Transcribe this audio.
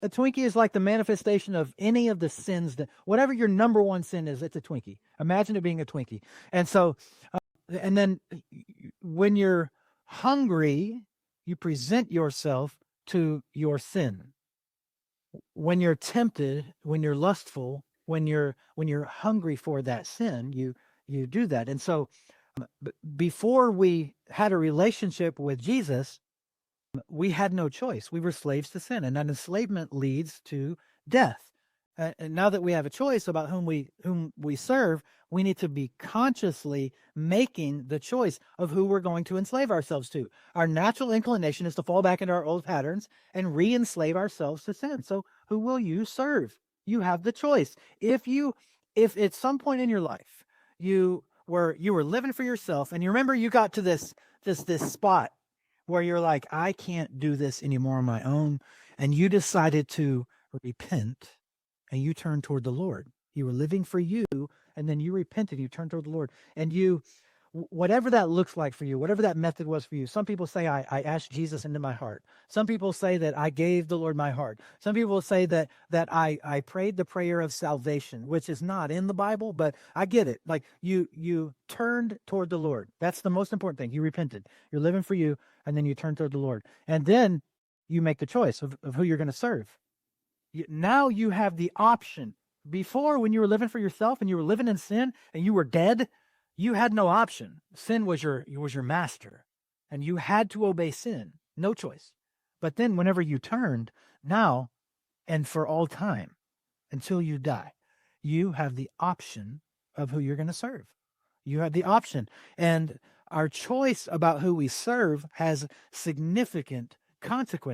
A Twinkie is like the manifestation of any of the sins that, whatever your number one sin is, it's a Twinkie. Imagine it being a Twinkie. And so, and then when you're hungry, you present yourself to your sin. When you're tempted, when you're lustful, when you're hungry for that sin, you do that. And so, before we had a relationship with Jesus, we had no choice. We were slaves to sin, and that enslavement leads to death. And now that we have a choice about whom we serve, we need to be consciously making the choice of who we're going to enslave ourselves to. Our natural inclination is to fall back into our old patterns and re-enslave ourselves to sin. So who will you serve? You have the choice. If at some point in your life you were living for yourself, and you remember you got to this spot where you're like, I can't do this anymore on my own, and you decided to repent and you turned toward the Lord. You were living for you, and then you repented, you turned toward the Lord, and whatever that looks like for you, whatever that method was for you. Some people say, I asked Jesus into my heart. Some people say that I gave the Lord my heart. Some people say that I prayed the prayer of salvation, which is not in the Bible, but I get it. Like you turned toward the Lord. That's the most important thing. You repented. You're living for you, and then you turn toward the Lord. And then you make the choice of who you're going to serve. Now you have the option. Before, when you were living for yourself and you were living in sin and you were dead, you had no option. Sin was your master, and you had to obey sin. No choice. But then whenever you turned, now and for all time, until you die, you have the option of who you're going to serve. You have the option. And our choice about who we serve has significant consequences.